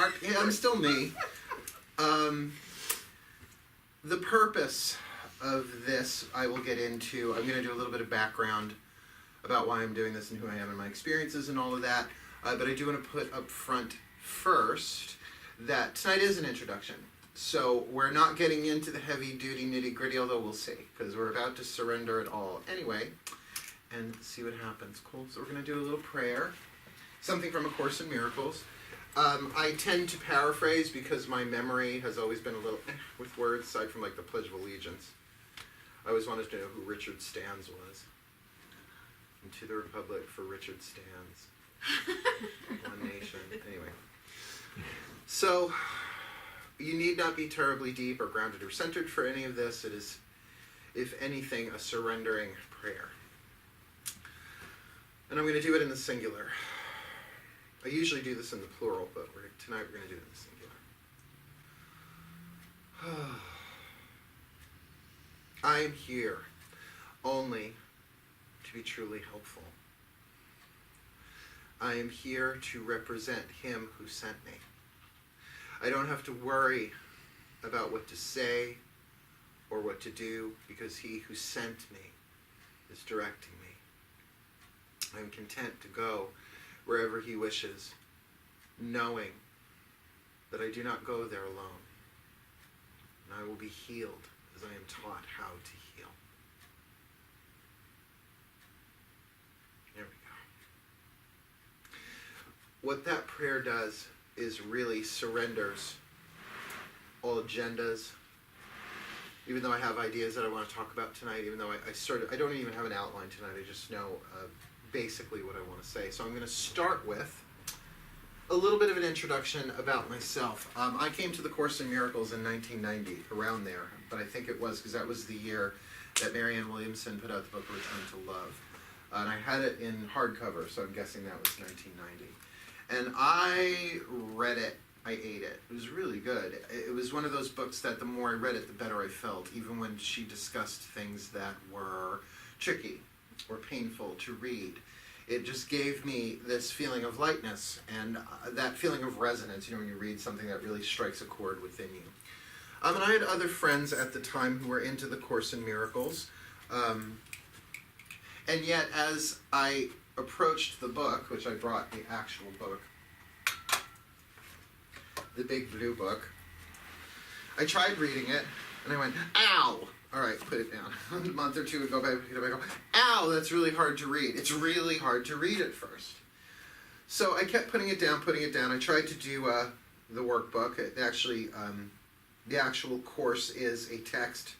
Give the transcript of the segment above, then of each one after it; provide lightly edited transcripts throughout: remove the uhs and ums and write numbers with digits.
Mark. Yeah, I'm still me. The purpose of this, I will get into. I'm going to do a little bit of background about why I'm doing this and who I am and my experiences and all of that. But I do want to put up front first that tonight is an introduction. So we're not getting into the heavy-duty nitty-gritty, although we'll see, because we're about to surrender it all anyway and see what happens. Cool. So we're going to do a little prayer, something from A Course in Miracles. I tend to paraphrase because my memory has always been a little with words, aside from like the Pledge of Allegiance. I always wanted to know who Richard stands was. And to the Republic for Richard stands. One nation. Anyway. So, you need not be terribly deep or grounded or centered for any of this. It is, if anything, a surrendering prayer. And I'm going to do it in the singular. I usually do this in the plural, but tonight we're going to do it in the singular. I am here only to be truly helpful. I am here to represent him who sent me. I don't have to worry about what to say or what to do because he who sent me is directing me. I am content to go wherever he wishes, knowing that I do not go there alone. And I will be healed as I am taught how to heal. There we go. What that prayer does is really surrenders all agendas. Even though I have ideas that I want to talk about tonight, even though I don't even have an outline tonight, I just know basically what I want to say. So I'm going to start with a little bit of an introduction about myself. I came to the Course in Miracles in 1990, around there, but I think it was because that was the year that Marianne Williamson put out the book Return to Love. And I had it in hardcover, so I'm guessing that was 1990. And I read it, I ate it. It was really good. It was one of those books that the more I read it, the better I felt, even when she discussed things that were tricky or painful to read. It just gave me this feeling of lightness and that feeling of resonance, when you read something that really strikes a chord within you. And I had other friends at the time who were into the Course in Miracles. And yet, as I approached the book, which I brought the actual book, the big blue book, I tried reading it, and I went, ow! All right, put it down. A month or two would go by, pick it up, I go, ow, that's really hard to read. It's really hard to read at first. So I kept putting it down. I tried to do the workbook. It actually, the actual course is a text,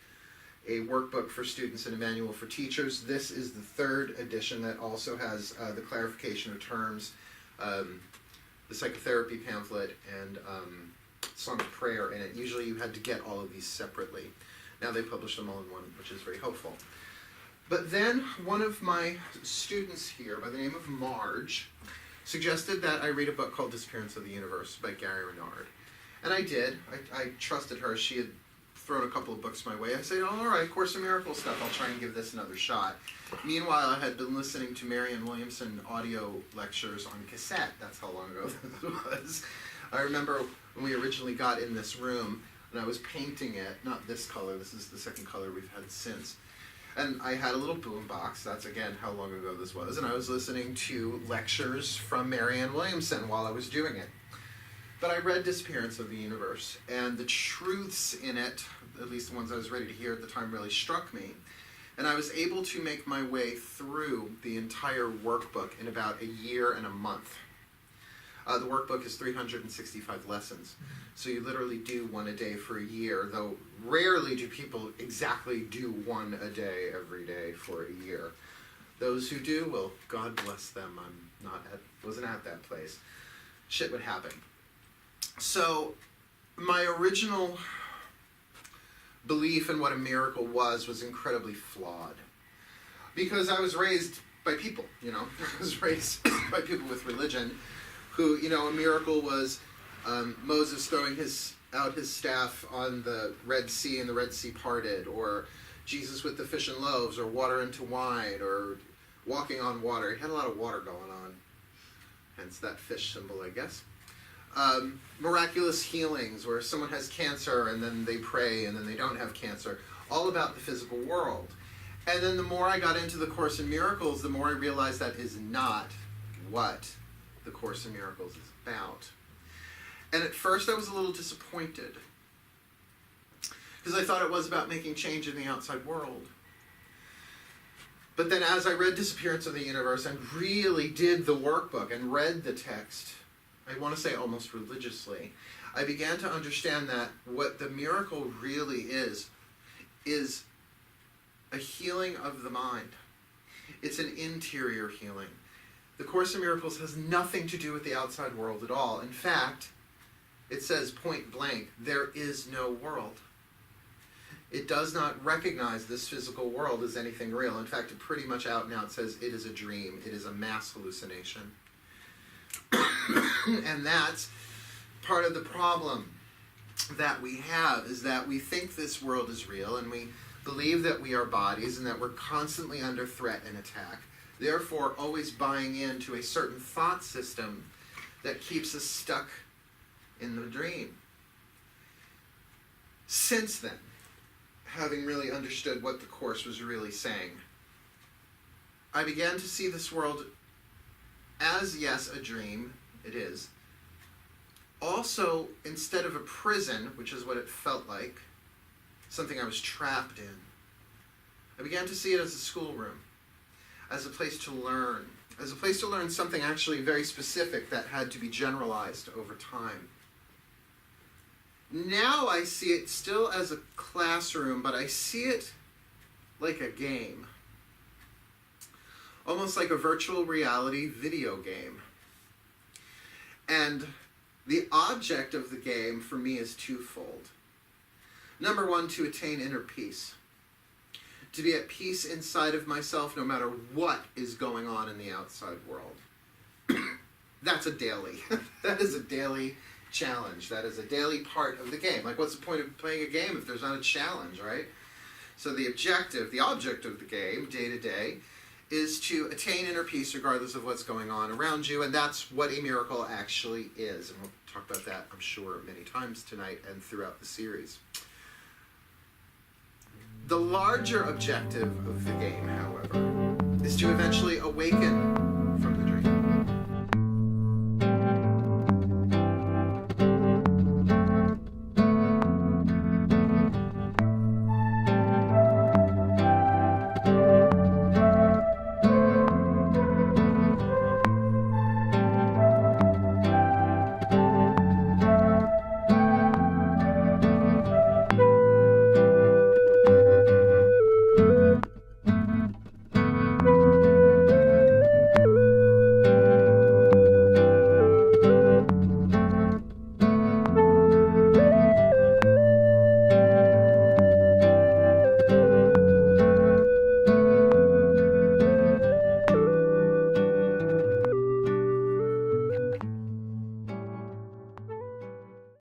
a workbook for students and a manual for teachers. This is the third edition that also has the clarification of terms, the psychotherapy pamphlet, and Song of Prayer in it. Usually you had to get all of these separately. Now they publish them all in one, which is very helpful. But then one of my students here, by the name of Marge, suggested that I read a book called Disappearance of the Universe by Gary Renard. And I did. I trusted her. She had thrown a couple of books my way. I said, all right, Course in Miracles stuff, I'll try and give this another shot. Meanwhile, I had been listening to Marianne Williamson audio lectures on cassette. That's how long ago this was. I remember when we originally got in this room, and I was painting it, not this color, this is the second color we've had since. And I had a little boom box, that's again how long ago this was, and I was listening to lectures from Marianne Williamson while I was doing it. But I read Disappearance of the Universe, and the truths in it, at least the ones I was ready to hear at the time, really struck me. And I was able to make my way through the entire workbook in about a year and a month. The workbook is 365 lessons. So you literally do one a day for a year, though rarely do people exactly do one a day every day for a year. Those who do, well, God bless them. Wasn't at that place. Shit would happen. So my original belief in what a miracle was incredibly flawed. Because I was raised by people, I was raised by people with religion who, a miracle was Moses throwing out his staff on the Red Sea and the Red Sea parted, or Jesus with the fish and loaves, or water into wine, or walking on water. He had a lot of water going on, hence that fish symbol, I guess. miraculous healings where someone has cancer and then they pray and then they don't have cancer, all about the physical world. And then the more I got into the Course in Miracles, the more I realized that is not what the Course in Miracles is about. And at first I was a little disappointed because I thought it was about making change in the outside world. But then as I read Disappearance of the Universe and really did the workbook and read the text, I want to say almost religiously, I began to understand that what the miracle really is a healing of the mind. It's an interior healing. The Course in Miracles has nothing to do with the outside world at all. In fact, it says point blank, there is no world. It does not recognize this physical world as anything real. In fact, it pretty much out and out says it is a dream. It is a mass hallucination. And that's part of the problem that we have, is that we think this world is real and we believe that we are bodies and that we're constantly under threat and attack, therefore always buying into a certain thought system that keeps us stuck in the dream. Since then, having really understood what the Course was really saying, I began to see this world as, yes, a dream, it is. Also, instead of a prison, which is what it felt like, something I was trapped in, I began to see it as a schoolroom, as a place to learn, as a place to learn something actually very specific that had to be generalized over time. Now I see it still as a classroom, but I see it like a game. Almost like a virtual reality video game. And the object of the game for me is twofold. Number one, to attain inner peace. To be at peace inside of myself no matter what is going on in the outside world. That's a daily. That is a daily challenge. That is a daily part of the game. Like, what's the point of playing a game if there's not a challenge, right? So the object of the game, day to day, is to attain inner peace regardless of what's going on around you, and that's what a miracle actually is. And we'll talk about that, I'm sure, many times tonight and throughout the series. The larger objective of the game, however, is to eventually awaken